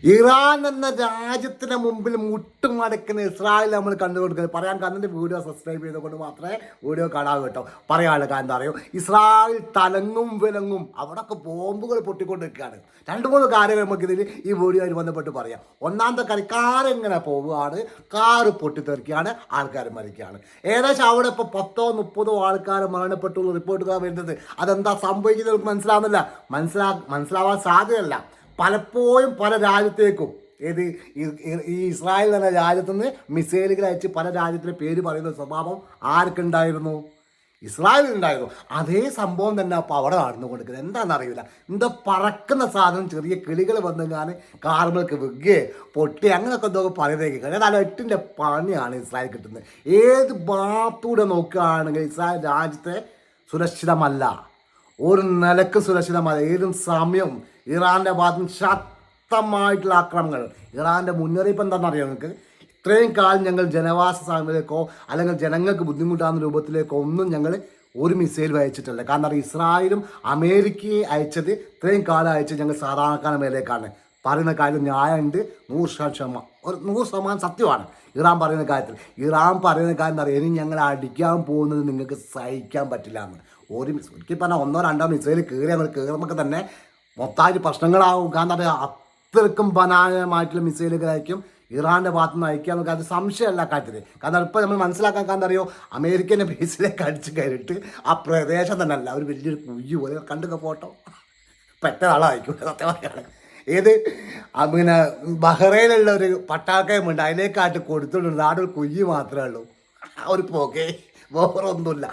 Iran എന്ന രാജ്യത്തിന് മുമ്പിൽ മുട്ടുമടക്കുന്ന ഇസ്രായേൽ നമ്മൾ കണ്ടുകൊടുക്കുന്നത് പറയാൻ കാരണം വീഡിയോ സബ്സ്ക്രൈബ് ചെയ്തുകൊണ്ട് മാത്രമേ വീഡിയോ കാണാവൂ കേട്ടോ. പറയാനുള്ള കാരണം എന്താ അറിയോ, ഇസ്രായേൽ തലങ്ങും വിലങ്ങും അവിടെയൊക്കെ ബോംബുകൾ പൊട്ടിക്കൊണ്ടിരിക്കുകയാണ്. 2-3 കാര്യങ്ങൾ നമുക്ക് ഇതിൽ ഈ വീഡിയോയിൽ ബന്ധപ്പെട്ട് പറയാം. ഒന്നാമത്തെ കാര്യം, കാറിങ്ങനെ പോവുകയാണ്, കാറ് പൊട്ടിത്തെറിക്കുകയാണ്, ആൾക്കാർ മരിക്കുകയാണ്. ഏകദേശം അവിടെ ഇപ്പോൾ 10-30 ആൾക്കാർ മരണപ്പെട്ടുള്ള റിപ്പോർട്ടുകൾ വരുന്നത്. അതെന്താ സംഭവിക്കുന്നത് മനസ്സിലാവുന്നില്ല, മനസ്സിലാവാൻ സാധ്യതയല്ല. പലപ്പോഴും പല രാജ്യത്തേക്കും ഈ ഇസ്രായേൽ എന്ന രാജ്യത്തു നിന്ന് മിസൈലുകൾ അയച്ച് പല രാജ്യത്തിൻ്റെ പേര് പറയുന്ന സ്വഭാവം ആർക്കുണ്ടായിരുന്നു? ഇസ്രായേലിനുണ്ടായിരുന്നു. അതേ സംഭവം തന്നെ അപ്പോൾ അവിടെ നടന്നുകൊണ്ടിരിക്കുന്നത്. എന്താണെന്നറിയില്ല, എന്താ പറക്കുന്ന സാധനം ചെറിയ കിളികൾ വന്നു ഞാൻ കാറുകൾക്ക് വെക്കുകയെ പൊട്ടി അങ്ങനെയൊക്കെ എന്തൊക്കെ പറയുന്നേക്ക് കഴിഞ്ഞാൽ നല്ല 8ൻ്റെ പണിയാണ് ഇസ്രായേൽ കിട്ടുന്നത്. ഏത് ഭാഗത്തൂടെ നോക്കുകയാണെങ്കിൽ ഇസ്രായേൽ രാജ്യത്തെ സുരക്ഷിതമല്ല, ഒരു നിലക്ക് സുരക്ഷിതമല്ല. ഏതും സമയം ഇറാൻ്റെ ഭാഗത്ത് ശക്തമായിട്ടുള്ള ആക്രമണങ്ങൾ. ഇറാൻ്റെ മുന്നറിയിപ്പ് എന്താണെന്നറിയാം നിങ്ങൾക്ക്? ഇത്രയും കാലം ഞങ്ങൾ ജനവാസ സ്ഥലങ്ങളിലേക്കോ അല്ലെങ്കിൽ ജനങ്ങൾക്ക് ബുദ്ധിമുട്ടാകുന്ന രൂപത്തിലേക്കോ ഒന്നും ഞങ്ങൾ ഒരു മിസൈൽ അയച്ചിട്ടില്ല. കാരണം ഇസ്രായേലും അമേരിക്കയെ അയച്ചത് ഇത്രയും കാലം അയച്ചത് ഞങ്ങൾ സാധാരണക്കാരുടെ മേലേക്കാണ്. പറയുന്ന കാര്യം ന്യായമുണ്ട്, 100% സത്യമാണ് ഇറാൻ പറയുന്ന കാര്യത്തിൽ. ഇറാൻ പറയുന്ന കാര്യം എന്താ പറയുക, ഇനി ഞങ്ങൾ അടിക്കാൻ പോകുന്നത് നിങ്ങൾക്ക് സഹിക്കാൻ പറ്റില്ല എന്ന്. ഒരിക്കൽ പറഞ്ഞാൽ 1-2 മിസൈൽ കയറുമ്പോൾ തന്നെ മൊത്തമായിട്ട് പ്രശ്നങ്ങളാവും. കാരണം അത് അത്രക്കും ബനാനമായിട്ടുള്ള മിസൈലുകളായിരിക്കും ഇറാൻ്റെ ഭാഗത്തു നിന്ന് അയക്കുക എന്നൊക്കെ അത് സംശയമല്ല കാര്യത്തിൽ. കാരണം ഇപ്പോൾ നമ്മൾ മനസ്സിലാക്കാൻ കാരണം അറിയോ, അമേരിക്കൻ്റെ ബേസിലേക്ക് അടിച്ച് കയറിയിട്ട് ആ പ്രദേശം തന്നെ അല്ല, ഒരു വലിയൊരു കുയ്യ് പോലെ കണ്ടൊക്കെ ഫോട്ടോ പെറ്റ ആളായിരിക്കും സത്യമായാണ്. ഏത് പിന്നെ ബഹ്റൈനിലുള്ള ഒരു പട്ടാക്കയമുണ്ട്, അതിലേക്കായിട്ട് കൊടുത്തിട്ടുണ്ട്. ആ ഒരു കുയ്യ് മാത്രമേ ഉള്ളൂ, ഒരു പോകെ വേറെ ഒന്നുമില്ല.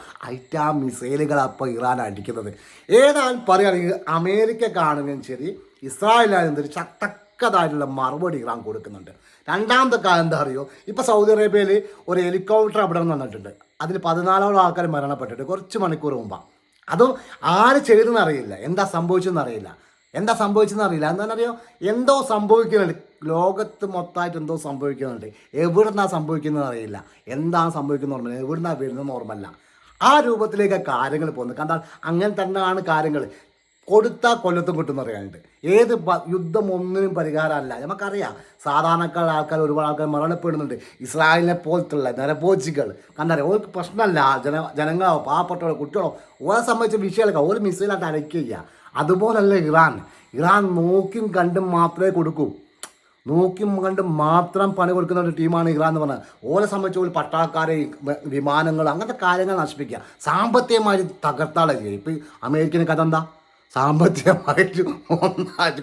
ആ മിസൈലുകൾ അപ്പോൾ ഇറാൻ അടിക്കുന്നത്. ഏതായാലും പറയുകയാണെങ്കിൽ അമേരിക്ക കാണുകയും ശരി, ഇസ്രായേലായാലും ശരി തക്കതായിട്ടുള്ള മറുപടി ഇറാൻ കൊടുക്കുന്നുണ്ട്. രണ്ടാമത്തെ കാര്യം എന്താ അറിയോ, ഇപ്പോൾ സൗദി അറേബ്യയിൽ ഒരു ഹെലികോപ്റ്റർ അവിടെ വന്നിട്ടുണ്ട്. അതിൽ 14 ആൾക്കാർ മരണപ്പെട്ടിട്ട് കുറച്ച് മണിക്കൂർ മുമ്പാണ്. അതും ആര് ചെയ്തെന്ന് അറിയില്ല, എന്താ സംഭവിച്ചെന്ന് അറിയില്ല. എന്താണെന്നറിയോ, എന്തോ സംഭവിക്കുന്നുണ്ട്, ലോകത്ത് മൊത്തമായിട്ട് എന്തോ സംഭവിക്കുന്നുണ്ട്. എവിടുന്നാണ് സംഭവിക്കുന്നത് അറിയില്ല, എന്താണ് സംഭവിക്കുന്നത് ഓർമ്മയില്ല, എവിടുന്നാണ് വരുന്നതെന്ന് ഓർമ്മയില്ല. ആ രൂപത്തിലേക്ക് കാര്യങ്ങൾ പോകുന്നത്. കാരണം അങ്ങനെ തന്നെയാണ് കാര്യങ്ങൾ. കൊടുത്താൽ കൊല്ലത്തും കിട്ടുമെന്ന് അറിയാനുണ്ട്. ഏത് യുദ്ധം ഒന്നിനും പരിഹാരമല്ല. നമുക്കറിയാം സാധാരണക്കാർ ആൾക്കാർ ഒരുപാട് ആൾക്കാർ മരണപ്പെടുന്നുണ്ട്. ഇസ്രായേലിനെ പോലത്തുള്ള നരഭോജികൾ കണ്ടറിയാം, ഓർക്ക് പ്രശ്നമല്ല. ജനങ്ങളോ പാവപ്പെട്ടവരോ കുട്ടികളോ ഓരെ സംബന്ധിച്ച വിഷയമല്ല, ഒരു മിസൈലായിട്ട് അടയ്ക്കുക. അതുപോലല്ല ഇറാൻ നോക്കിയും കണ്ടും മാത്രമേ കൊടുക്കൂ. നോക്കിയും കണ്ടും മാത്രം പണി കൊടുക്കുന്ന ഒരു ടീമാണ് ഇറാൻ എന്ന് പറഞ്ഞാൽ. ഓരെ സംബന്ധിച്ച് ഒരു പട്ടാക്കാരെ, വിമാനങ്ങൾ, അങ്ങനത്തെ കാര്യങ്ങൾ നശിപ്പിക്കുക, സാമ്പത്തികമായി തകർത്താളെ ചെയ്യുക. ഇപ്പം അമേരിക്കന് കഥ എന്താ? സാമ്പത്തികമായിട്ട് ഒന്നായിട്ട്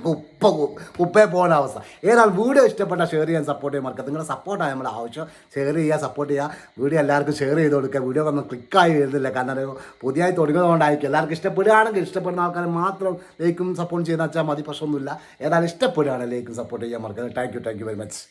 കുപ്പയെ പോകുന്ന അവസ്ഥ. ഏതായാലും വീഡിയോ ഇഷ്ടപ്പെട്ട ഷെയർ ചെയ്യാൻ സപ്പോർട്ട് ചെയ്യാൻ മറക്കുക. നിങ്ങളുടെ സപ്പോർട്ടാണ് നമ്മുടെ ആവശ്യം. ഷെയർ ചെയ്യുക, സപ്പോർട്ട് ചെയ്യുക. വീഡിയോ എല്ലാവർക്കും ഷെയർ ചെയ്ത് കൊടുക്കുക. വീഡിയോ ഒന്നും ക്ലിക്കായി വരുന്നില്ല, കാരണം പുതിയതായി തുടങ്ങുന്നതുകൊണ്ടായിരിക്കും. എല്ലാവർക്കും ഇഷ്ടപ്പെടുകയാണെങ്കിൽ ഇഷ്ടപ്പെടുന്ന ആൾക്കാർ മാത്രം ലൈക്കും സപ്പോർട്ട് ചെയ്യുന്ന വെച്ചാൽ മതി, പ്രശ്നമൊന്നുമില്ല. ഏതായാലും ഇഷ്ടപ്പെടുകയാണ് ലൈക്കും സപ്പോർട്ട് ചെയ്യാൻ മറക്കുക. Thank you very much.